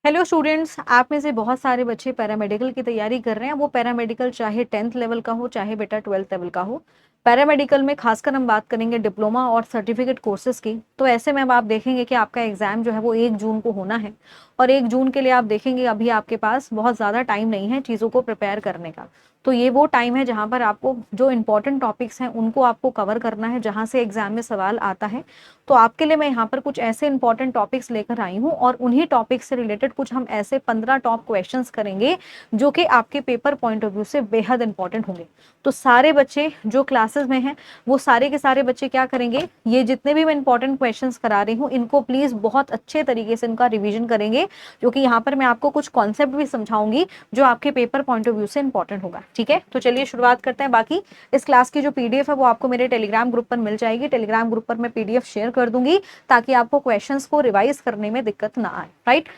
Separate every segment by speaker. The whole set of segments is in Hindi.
Speaker 1: हेलो स्टूडेंट्स, आप में से बहुत सारे बच्चे पैरामेडिकल की तैयारी कर रहे हैं। वो पैरामेडिकल चाहे 10th लेवल का हो चाहे बेटा 12th लेवल का हो। पैरामेडिकल में खासकर हम बात करेंगे डिप्लोमा और सर्टिफिकेट कोर्सेज की। तो ऐसे में अब आप देखेंगे कि आपका एग्जाम जो है वो 1 जून को होना है। और 1 जून के लिए आप देखेंगे अभी आपके पास बहुत ज़्यादा टाइम नहीं है चीज़ों को प्रिपेयर करने का। तो ये वो टाइम है जहाँ पर आपको जो इंपॉर्टेंट टॉपिक्स हैं उनको आपको कवर करना है, जहाँ से एग्जाम में सवाल आता है। तो आपके लिए मैं यहाँ पर कुछ ऐसे इंपॉर्टेंट टॉपिक्स लेकर आई हूँ और उन्हीं टॉपिक्स से रिलेटेड कुछ हम ऐसे 15 टॉप क्वेश्चंस करेंगे जो कि आपके पेपर पॉइंट ऑफ व्यू से बेहद इंपॉर्टेंट होंगे। तो सारे बच्चे जो क्लासेस में हैं वो सारे के सारे बच्चे क्या करेंगे, ये जितने भी मैं इंपॉर्टेंट क्वेश्चंस करा रही हूँ इनको प्लीज बहुत अच्छे तरीके से इनका रिविजन करेंगे, क्योंकि यहाँ पर मैं आपको कुछ कॉन्सेप्ट भी समझाऊंगी जो आपके पेपर पॉइंट ऑफ व्यू से इंपॉर्टेंट होगा। ठीक है, तो चलिए शुरुआत करते हैं। बाकी इस क्लास की जो पीडीएफ है वो आपको मेरे टेलीग्राम ग्रुप पर मिल जाएगी। टेलीग्राम ग्रुप पर मैं पीडीएफ शेयर कर दूंगी ताकि आपको क्वेश्चंस को रिवाइज करने में दिक्कत ना आए। राइट,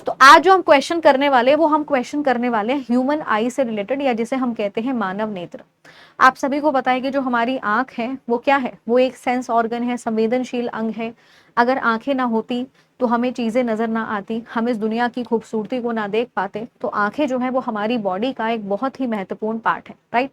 Speaker 1: तो आज जो हम क्वेश्चन करने वाले हैं वो हम क्वेश्चन करने वाले हैं ह्यूमन आई से रिलेटेड, या जिसे हम कहते हैं मानव नेत्र। आप सभी को पता है कि जो हमारी आंख है वो क्या है, वो एक सेंस ऑर्गन है, संवेदनशील अंग है। अगर आंखें ना होती तो हमें चीजें नजर ना आती, हम इस दुनिया की खूबसूरती को ना देख पाते। तो आंखें जो है वो हमारी बॉडी का एक बहुत ही महत्वपूर्ण पार्ट है। राइट,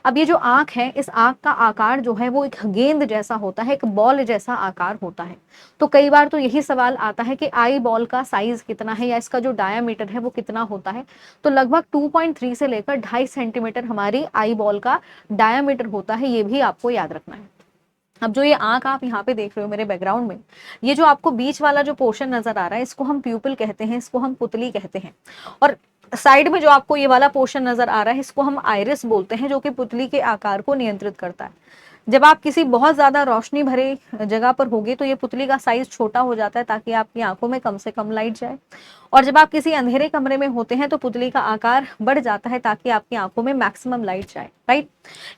Speaker 1: अब ये जो आंख है, इस आंख का आकार जो है वो एक गेंद जैसा होता है, एक बॉल जैसा आकार होता है। तो कई बार तो यही सवाल आता है कि आई बॉल का साइज कितना है या इसका जो डायामीटर है वो कितना होता है। तो लगभग 2.3 से लेकर 2.5 सेंटीमीटर हमारी आई बॉल का डायामीटर होता है, ये भी आपको याद रखना है। अब जो ये आंख आप यहाँ पे देख रहे हो मेरे बैकग्राउंड में, ये जो आपको बीच वाला जो पोर्शन नजर आ रहा है इसको हम प्यूपिल कहते हैं, इसको हम पुतली कहते हैं। और साइड में जो आपको ये वाला पोर्शन नजर आ रहा है इसको हम आइरिस बोलते हैं, जो कि पुतली के आकार को नियंत्रित करता है। जब आप किसी बहुत ज्यादा रोशनी भरे जगह पर होगे तो ये पुतली का साइज छोटा हो जाता है ताकि आपकी आंखों में कम से कम लाइट जाए। और जब आप किसी अंधेरे कमरे में होते हैं तो पुतली का आकार बढ़ जाता है ताकि आपकी आंखों में मैक्सिमम लाइट जाए। राइट,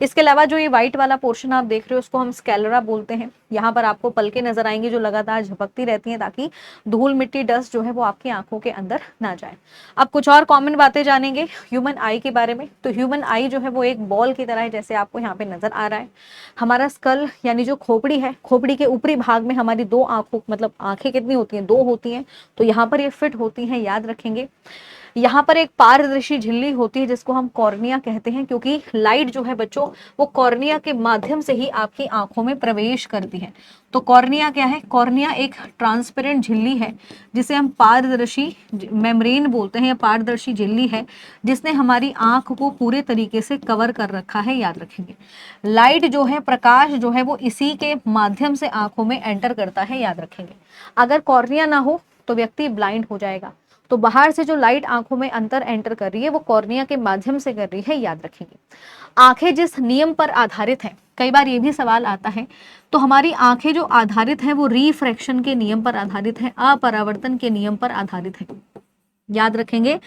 Speaker 1: इसके अलावा जो ये व्हाइट वाला पोर्शन आप देख रहे हो उसको हम स्कैलरा बोलते हैं। यहाँ पर आपको पलके नजर आएंगी जो लगातार झपकती रहती हैं ताकि धूल मिट्टी डस्ट जो है वो आपकी आंखों के अंदर ना जाए। अब कुछ और कॉमन बातें जानेंगे ह्यूमन आई के बारे में। तो ह्यूमन आई जो है वो एक बॉल की तरह है, जैसे आपको यहाँ पे नजर आ रहा है। हमारा स्कल यानी जो खोपड़ी है, खोपड़ी के ऊपरी भाग में हमारी दो आंखों मतलब आंखें कितनी होती हैं, 2 होती हैं। तो यहाँ पर ये फिट होती हैं, याद रखेंगे। यहाँ पर एक पारदर्शी झिल्ली होती है जिसको हम कॉर्निया कहते हैं, क्योंकि लाइट जो है बच्चों वो कॉर्निया के माध्यम से ही आपकी आंखों में प्रवेश करती है। तो कॉर्निया क्या है? कॉर्निया एक ट्रांसपेरेंट झिल्ली है जिसे हम पारदर्शी मेम्ब्रेन बोलते हैं, या पारदर्शी झिल्ली है जिसने हमारी आंख को पूरे तरीके से कवर कर रखा है, याद रखेंगे। लाइट जो है, प्रकाश जो है वो इसी के माध्यम से आंखों में एंटर करता है, याद रखेंगे। अगर कॉर्निया ना हो तो व्यक्ति ब्लाइंड हो जाएगा। तो बाहर से जो लाइट आंखों में अंदर एंटर कर रही है वो कॉर्निया के माध्यम से कर रही है, याद रखेंगे। आंखें जिस नियम पर आधारित हैं, कई बार ये भी सवाल आता है, तो हमारी आंखें जो आधारित है वो रिफ्रैक्शन के नियम पर आधारित है, अपरावर्तन के नियम पर आधारित है, याद रखेंगे।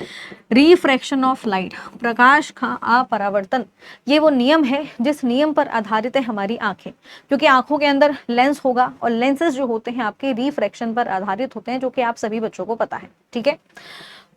Speaker 1: रिफ्रैक्शन ऑफ लाइट, प्रकाश का अपरावर्तन, ये वो नियम है जिस नियम पर आधारित है हमारी आंखें। क्योंकि आंखों के अंदर लेंस होगा और लेंसेज जो होते हैं आपके रिफ्रैक्शन पर आधारित होते हैं, जो कि आप सभी बच्चों को पता है। ठीक है,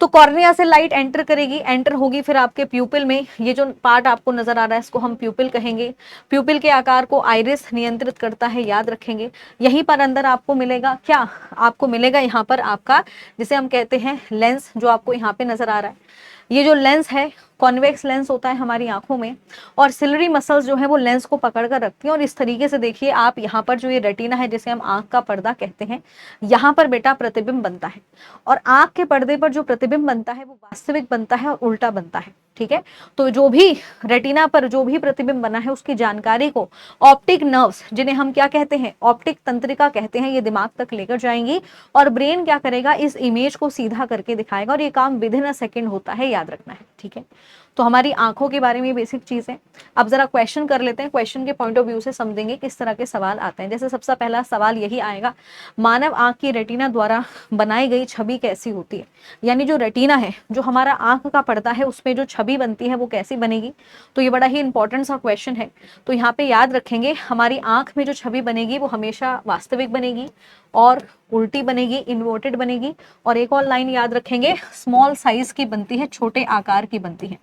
Speaker 1: तो कॉर्निया से लाइट एंटर करेगी, एंटर होगी फिर आपके प्यूपिल में। ये जो पार्ट आपको नजर आ रहा है इसको हम प्यूपिल कहेंगे। प्यूपिल के आकार को आइरिस नियंत्रित करता है, याद रखेंगे। यहीं पर अंदर आपको मिलेगा क्या? आपको मिलेगा यहाँ पर आपका, जिसे हम कहते हैं लेंस, जो आपको यहाँ पे नजर आ रहा है। ये जो लेंस है कॉन्वेक्स लेंस होता है हमारी आंखों में, और सिलरी मसल्स जो है वो लेंस को पकड़ कर रखती हैं। और इस तरीके से देखिए आप यहाँ पर जो ये रेटिना है जिसे हम आंख का पर्दा कहते हैं, यहाँ पर बेटा प्रतिबिंब बनता है। और आंख के पर्दे पर जो प्रतिबिंब बनता है वो वास्तविक बनता है और उल्टा बनता है। ठीक है, तो जो भी रेटिना पर जो भी प्रतिबिंब बना है उसकी जानकारी को ऑप्टिक नर्व्स, जिन्हें हम क्या कहते हैं, ऑप्टिक तंत्रिका कहते हैं, ये दिमाग तक लेकर जाएंगी। और ब्रेन क्या करेगा, इस इमेज को सीधा करके दिखाएगा, और ये काम विद इन अ सेकेंड होता है, याद रखना है। ठीक है, तो हमारी आंखों के बारे में बेसिक चीज है। अब जरा क्वेश्चन कर लेते हैं, क्वेश्चन के पॉइंट ऑफ व्यू से समझेंगे किस तरह के सवाल आते हैं। जैसे सबसे पहला सवाल यही आएगा, मानव आंख की रेटिना द्वारा बनाई गई छवि कैसी होती है? यानी जो रेटिना है, जो हमारा आंख का पर्दा है, उसमें जो छवि बनती है वो कैसी बनेगी? तो ये बड़ा ही इंपॉर्टेंट सा क्वेश्चन है। तो यहाँ पे याद रखेंगे हमारी आंख में जो छवि बनेगी वो हमेशा वास्तविक बनेगी और उल्टी बनेगी, इन्वर्टेड बनेगी। और एक और लाइन याद रखेंगे, स्मॉल साइज की बनती है, छोटे आकार की बनती है।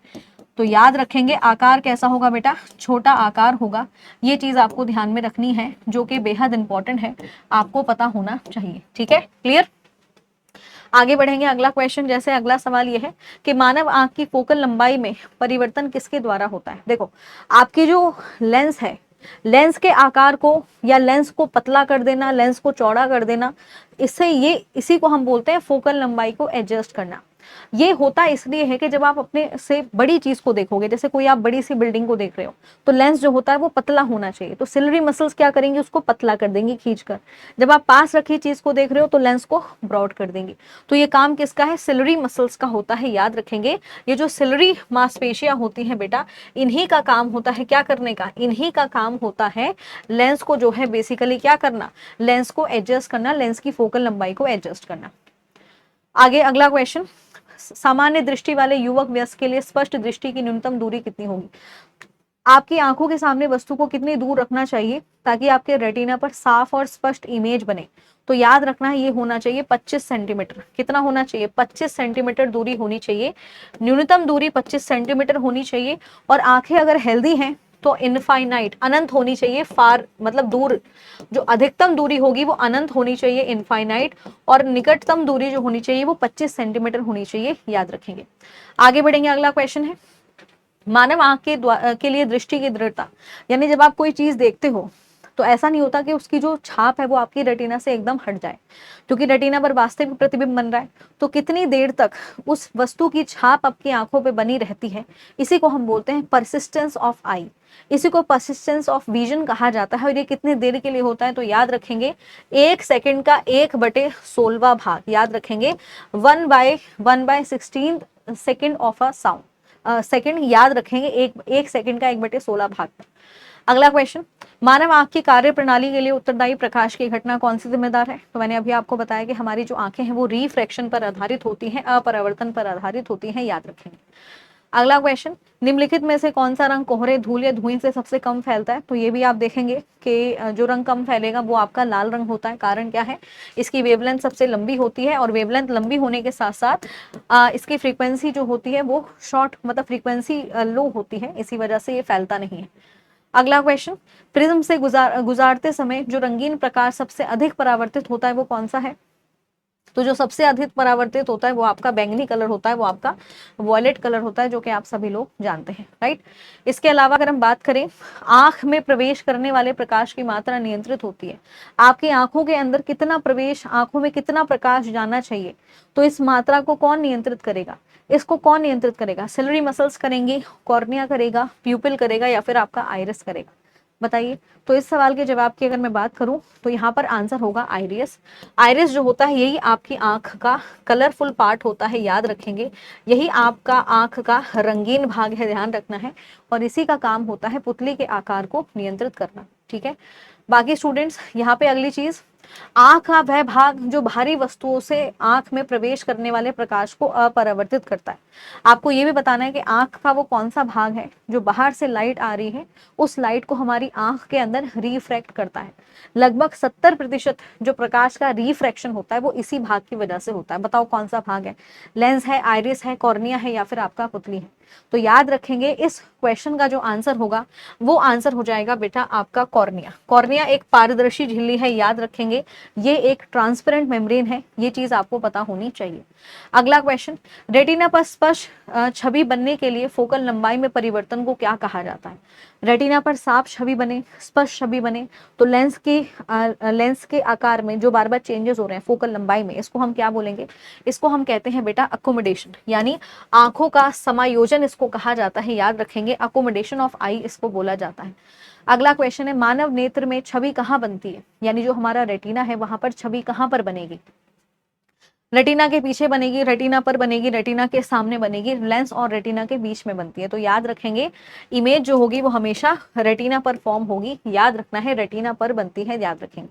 Speaker 1: तो याद रखेंगे आकार कैसा होगा बेटा, छोटा आकार होगा। ये चीज आपको ध्यान में रखनी है, जो कि बेहद इंपॉर्टेंट है, आपको पता होना चाहिए। ठीक है, क्लियर? आगे बढ़ेंगे, अगला क्वेश्चन, जैसे अगला सवाल ये है कि मानव आंख की फोकल लंबाई में परिवर्तन किसके द्वारा होता है। देखो, आपकी जो लेंस है, लेंस के आकार को या लेंस को पतला कर देना, लेंस को चौड़ा कर देना, इससे ये इसी को हम बोलते हैं फोकल लंबाई को एडजस्ट करना। ये होता इसलिए है कि जब आप अपने से बड़ी चीज को देखोगे, जैसे कोई आप बड़ी सी बिल्डिंग को देख रहे हो, तो लेंस जो होता है वो पतला होना चाहिए, तो सिलरी मसल्स क्या करेंगे, उसको पतला कर देंगी खींचकर। जब आप पास रखी चीज को देख रहे हो तो लेंस को ब्रॉड कर देंगी। तो ये काम किसका है, सिलरी मसल्स का होता है, याद रखेंगे। ये जो सिलरी मांसपेशियां होती हैं बेटा, इन्हीं का काम होता है क्या करने का, इन्हीं का काम होता है लेंस को जो है बेसिकली क्या करना, लेंस को एडजस्ट करना, लेंस की फोकल लंबाई को एडजस्ट करना। आगे अगला क्वेश्चन, सामान्य दृष्टि वाले युवक वयस्क के लिए स्पष्ट दृष्टि की न्यूनतम दूरी कितनी होगी। आपकी आंखों के सामने वस्तु को कितनी दूर रखना चाहिए ताकि आपके रेटिना पर साफ और स्पष्ट इमेज बने। तो याद रखना है, ये होना चाहिए 25 सेंटीमीटर। कितना होना चाहिए, 25 सेंटीमीटर दूरी होनी चाहिए, न्यूनतम दूरी 25 सेंटीमीटर होनी चाहिए। और आंखें अगर हेल्दी हैं तो इनफाइनाइट, अनंत होनी चाहिए, फार मतलब दूर, जो अधिकतम दूरी होगी वो अनंत होनी चाहिए, इनफाइनाइट। और निकटतम दूरी जो होनी चाहिए वो 25 सेंटीमीटर होनी चाहिए, याद रखेंगे। आगे बढ़ेंगे, अगला क्वेश्चन है, मानव आंख के लिए दृष्टि की दृढ़ता, यानी जब आप कोई चीज देखते हो तो ऐसा नहीं होता कि उसकी जो छाप है वो आपकी रेटिना से एकदम हट जाए, क्योंकि रेटिना पर वास्तविक प्रतिबिंब बन रहा है। तो कितनी देर तक उस वस्तु की छाप आपकी आंखों पे बनी रहती है, इसी को हम बोलते हैं परसिस्टेंस ऑफ आई, इसी को परसिस्टेंस ऑफ विजन कहा जाता है। और ये कितनी देर के लिए होता है, तो याद रखेंगे 1 सेकंड का 1/16वां भाग, याद रखेंगे 1/16 second of a sound second, याद रखेंगे एक सेकंड का 1/16 भाग। अगला क्वेश्चन, मानव आंख की कार्य प्रणाली के लिए उत्तरदायी प्रकाश की घटना कौन सी जिम्मेदार है। तो मैंने अभी आपको बताया कि हमारी जो आंखें हैं वो रिफ्रैक्शन पर आधारित होती हैं, अपरावर्तन पर आधारित होती हैं, याद रखेंगे। अगला क्वेश्चन, निम्नलिखित में से कौन सा रंग कोहरे, धूल या धुएं से सबसे कम फैलता है। तो ये भी आप देखेंगे कि जो रंग कम फैलेगा वो आपका लाल रंग होता है। कारण क्या है, इसकी वेवलेंथ सबसे लंबी होती है, और वेवलेंथ लंबी होने के साथ साथ इसकी फ्रीक्वेंसी जो होती है वो शॉर्ट, मतलब फ्रीक्वेंसी लो होती है, इसी वजह से ये फैलता नहीं है। अगला क्वेश्चन, प्रिज्म से गुजारते समय जो रंगीन प्रकाश सबसे अधिक परावर्तित होता है वो कौन सा है। तो जो सबसे अधिक परावर्तित होता है वो आपका बैंगनी कलर होता है, वो आपका वॉयलेट कलर होता है, जो कि आप सभी लोग जानते हैं, राइट। इसके अलावा अगर हम बात करें, आंख में प्रवेश करने वाले प्रकाश की मात्रा नियंत्रित होती है। आपकी आंखों के अंदर कितना प्रवेश, आंखों में कितना प्रकाश जाना चाहिए, तो इस मात्रा को कौन नियंत्रित करेगा, इसको कौन नियंत्रित करेगा, सिलरी मसल्स करेंगी, कॉर्निया करेगा, प्यूपिल करेगा, या फिर आपका आइरिस करेगा, बताइए। तो इस सवाल के जवाब की अगर मैं बात करूं तो यहाँ पर आंसर होगा आइरिस। आइरिस जो होता है यही आपकी आंख का कलरफुल पार्ट होता है, याद रखेंगे, यही आपका आंख का रंगीन भाग है, ध्यान रखना है। और इसी का काम होता है पुतली के आकार को नियंत्रित करना, ठीक है। बाकी स्टूडेंट्स, यहाँ पे अगली चीज, आंख का वह भाग जो बाहरी वस्तुओं से आंख में प्रवेश करने वाले प्रकाश को अपरावर्तित करता है। आपको ये भी बताना है कि आंख का वो कौन सा भाग है जो बाहर से लाइट आ रही है, उस लाइट को हमारी आंख के अंदर रिफ्रैक्ट करता है। लगभग 70% जो प्रकाश का रिफ्रैक्शन होता है वो इसी भाग की वजह से होता है। बताओ कौन सा भाग है, लेंस है, आइरिस है, कॉर्निया है, या फिर आपका पुतली है। तो याद रखेंगे इस क्वेश्चन का जो आंसर होगा वो आंसर हो जाएगा बेटा आपका कॉर्निया। कॉर्निया एक पारदर्शी झिल्ली है, याद रखेंगे, ये एक ट्रांसपेरेंट मेम्ब्रेन है, ये चीज आपको पता होनी चाहिए। अगला क्वेश्चन, रेटिना पर स्पष्ट छवि बनने के लिए फोकल लंबाई में परिवर्तन को क्या कहा जाता है। रेटिना पर साफ छवि बने, स्पष्ट छवि बने, तो लेंस के आकार में जो बार बार चेंजेस हो रहे हैं फोकल लंबाई में, इसको हम क्या बोलेंगे, इसको हम कहते हैं बेटा अकोमोडेशन, यानी आंखों का समायोजन इसको कहा जाता है, याद रखेंगे, अकोमोडेशन ऑफ आई इसको बोला जाता है। अगला क्वेश्चन है, मानव नेत्र में छवि कहाँ बनती है, यानी जो हमारा रेटिना है वहां पर छवि कहाँ पर बनेगी। रेटिना के पीछे बनेगी, रेटिना पर बनेगी, रेटिना के सामने बनेगी, लेंस और रेटिना के बीच में बनती है। तो याद रखेंगे इमेज जो होगी वो हमेशा रेटिना पर फॉर्म होगी, याद रखना है, रेटिना पर बनती है, याद रखेंगे।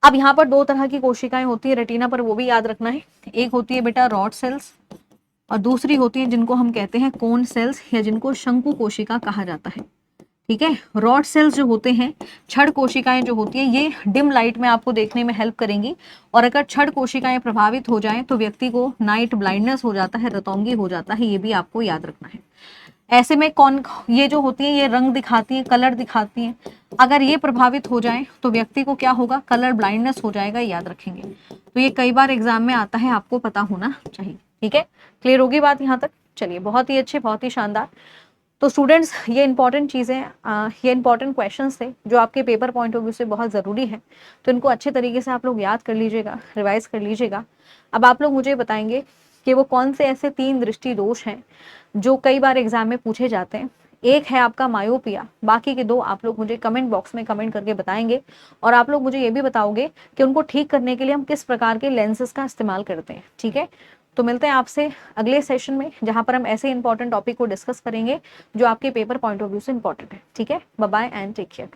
Speaker 1: अब यहाँ पर दो तरह की कोशिकाएं होती है रेटिना पर, वो भी याद रखना है। एक होती है बेटा रॉड सेल्स और दूसरी होती है जिनको हम कहते हैं कोन सेल्स, या जिनको शंकु कोशिका कहा जाता है, ठीक है। रॉड सेल्स जो होते हैं, छड़ कोशिकाएं जो होती है, ये डिम लाइट में आपको देखने में हेल्प करेंगी, और अगर छड़ कोशिकाएं प्रभावित हो जाएं तो व्यक्ति को नाइट ब्लाइंडनेस हो जाता है, रतौंगी हो जाता है, ये भी आपको याद रखना है। ऐसे में कौन, ये जो होती है ये रंग दिखाती है, कलर दिखाती है, अगर ये प्रभावित हो जाए तो व्यक्ति को क्या होगा, कलर ब्लाइंडनेस हो जाएगा, याद रखेंगे। तो ये कई बार एग्जाम में आता है, आपको पता होना चाहिए। ठीक है, क्लियर होगी बात यहाँ तक? चलिए, बहुत ही अच्छे, बहुत ही शानदार। तो स्टूडेंट्स, ये इंपॉर्टेंट चीज़ें, ये इंपॉर्टेंट क्वेश्चंस थे जो आपके पेपर पॉइंट ऑफ व्यू से बहुत ज़रूरी है, तो इनको अच्छे तरीके से आप लोग याद कर लीजिएगा, रिवाइज कर लीजिएगा। अब आप लोग मुझे बताएंगे कि वो कौन से ऐसे 3 दृष्टि दोष हैं जो कई बार एग्जाम में पूछे जाते हैं। एक है आपका मायोपिया, बाकी के 2 आप लोग मुझे कमेंट बॉक्स में कमेंट करके बताएंगे, और आप लोग मुझे ये भी बताओगे कि उनको ठीक करने के लिए हम किस प्रकार के लेंसेज का इस्तेमाल करते हैं। ठीक है, तो मिलते हैं आपसे अगले सेशन में, जहां पर हम ऐसे इंपॉर्टेंट टॉपिक को डिस्कस करेंगे जो आपके पेपर पॉइंट ऑफ व्यू से इंपॉर्टेंट है। ठीक है, bye bye and take care.